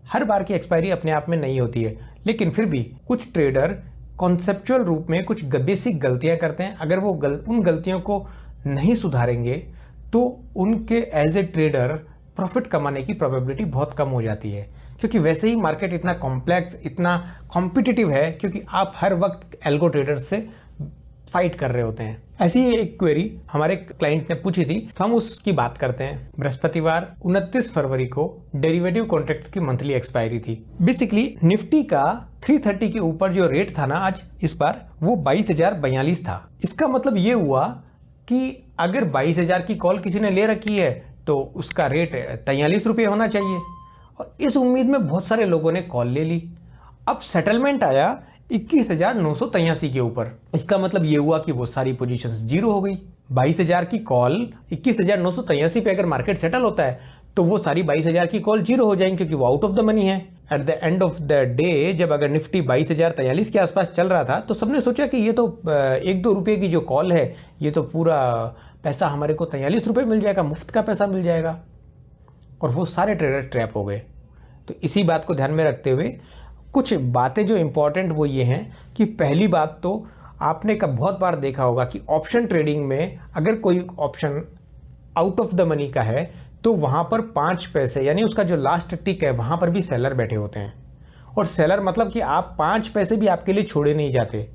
हर बार की एक्सपायरी अपने आप में नहीं होती है, लेकिन फिर भी कुछ ट्रेडर कॉन्सेप्चुअल रूप में कुछ बेसिक गलतियां करते हैं। अगर वो उन गलतियों को नहीं सुधारेंगे तो उनके एज ए ट्रेडर प्रॉफिट कमाने की प्रोबेबिलिटी बहुत कम हो जाती है, क्योंकि वैसे ही मार्केट इतना कॉम्प्लेक्स, इतना कॉम्पिटिटिव है, क्योंकि आप हर वक्त एल्गो ट्रेडर्स से फाइट कर रहे होते हैं। ऐसी ही एक क्वेरी हमारे क्लाइंट ने पूछी थी, तो हम उसकी बात करते हैं। बृहस्पतिवार 29 फरवरी को डेरिवेटिव कॉन्ट्रैक्ट्स की मंथली एक्सपायरी थी। बेसिकली निफ्टी का 330 के ऊपर जो रेट था ना आज इस बार, वो 22,042 था। इसका मतलब ये हुआ कि अगर 22,000 की कॉल किसी ने ले रखी है तो उसका रेट 43 रुपये होना चाहिए, और इस उम्मीद में बहुत सारे लोगों ने कॉल ले ली। अब सेटलमेंट आया 21,983 के ऊपर। इसका मतलब ये हुआ कि वो सारी पोजीशंस जीरो हो गई। 22,000 की कॉल 21,983 पे अगर मार्केट सेटल होता है तो वो सारी 22,000 की कॉल जीरो हो जाएंगी, क्योंकि वो आउट ऑफ द मनी है। At the end of the day जब अगर निफ्टी 22,043 के आसपास चल रहा था तो सबने सोचा कि ये तो 1-2 रुपये की जो कॉल है, ये तो पूरा पैसा हमारे को 43 रुपये मिल जाएगा, मुफ्त का पैसा मिल जाएगा, और वो सारे ट्रेडर ट्रैप हो गए। तो इसी बात को ध्यान में रखते हुए कुछ बातें जो इंपॉर्टेंट वो ये हैं कि पहली बात तो आपने बहुत बार देखा होगा कि ऑप्शन ट्रेडिंग में अगर कोई option out of the money का है तो वहाँ पर 5 पैसे यानी उसका जो लास्ट टिक है वहाँ पर भी सेलर बैठे होते हैं। और सेलर मतलब कि आप 5 पैसे भी आपके लिए छोड़े नहीं जाते।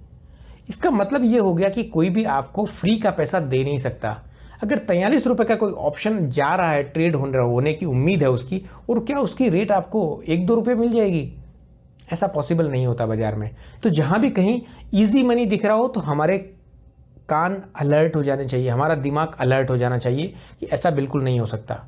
इसका मतलब ये हो गया कि कोई भी आपको फ्री का पैसा दे नहीं सकता। अगर 43 रुपये का कोई ऑप्शन जा रहा है, ट्रेड होने की उम्मीद है उसकी, और क्या उसकी रेट आपको 1-2 रुपये मिल जाएगी? ऐसा पॉसिबल नहीं होता बाजार में। तो जहाँ भी कहीं ईजी मनी दिख रहा हो तो हमारे कान अलर्ट हो जाने चाहिए, हमारा दिमाग अलर्ट हो जाना चाहिए कि ऐसा बिल्कुल नहीं हो सकता।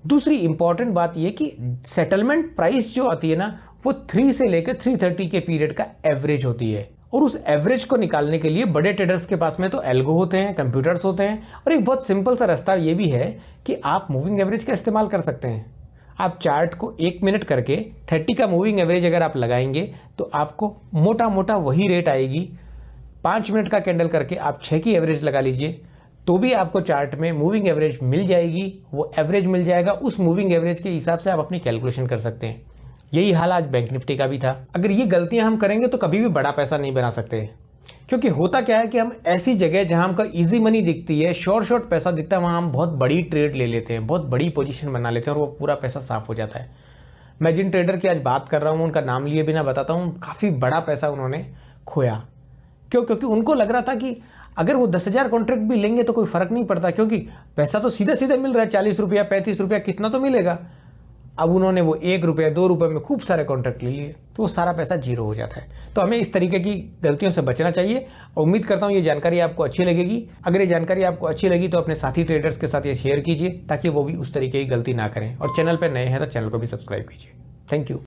दूसरी इंपॉर्टेंट बात यह कि सेटलमेंट प्राइस जो आती है ना, वो 3 से लेकर 330 के पीरियड का एवरेज होती है, और उस एवरेज को निकालने के लिए बड़े ट्रेडर्स के पास में तो एल्गो होते हैं, कंप्यूटर्स होते हैं, और एक बहुत सिंपल सा रास्ता ये भी है कि आप मूविंग एवरेज का इस्तेमाल कर सकते हैं। आप चार्ट को 1 मिनट करके 30 का मूविंग एवरेज अगर आप लगाएंगे तो आपको मोटा मोटा वही रेट आएगी। 5 मिनट का कैंडल करके आप 6 की एवरेज लगा लीजिए तो भी आपको चार्ट में मूविंग एवरेज मिल जाएगी, वो एवरेज मिल जाएगा। उस मूविंग एवरेज के हिसाब से आप अपनी कैलकुलेशन कर सकते हैं। यही हाल आज बैंक निफ्टी का भी था। अगर ये गलतियां हम करेंगे तो कभी भी बड़ा पैसा नहीं बना सकते, क्योंकि होता क्या है कि हम ऐसी जगह जहां हमका इजी मनी दिखती है, शॉर्ट पैसा दिखता है, वहां हम बहुत बड़ी ट्रेड ले लेते हैं, बहुत बड़ी पोजीशन बना लेते हैं, और वो पूरा पैसा साफ हो जाता है। मैं जिन ट्रेडर की आज बात कर रहा हूं उनका नाम लिए बिना बताता हूं, काफ़ी बड़ा पैसा उन्होंने खोया। क्यों? क्योंकि उनको लग रहा था कि अगर वो 10,000 कॉन्ट्रैक्ट भी लेंगे तो कोई फर्क नहीं पड़ता, क्योंकि पैसा तो सीधा सीधा मिल रहा है, 40 रुपया 35 रुपया कितना तो मिलेगा। अब उन्होंने वो 1 रुपया 2 रुपये में खूब सारे कॉन्ट्रैक्ट ले लिए तो वो सारा पैसा जीरो हो जाता है। तो हमें इस तरीके की गलतियों से बचना चाहिए। उम्मीद करता हूँ ये जानकारी आपको अच्छी लगेगी। अगर ये जानकारी आपको अच्छी लगी तो अपने साथी ट्रेडर्स के साथ ये शेयर कीजिए ताकि वो भी उस तरीके की गलती ना करें, और चैनल पर नए हैं तो चैनल को भी सब्सक्राइब कीजिए। Thank you.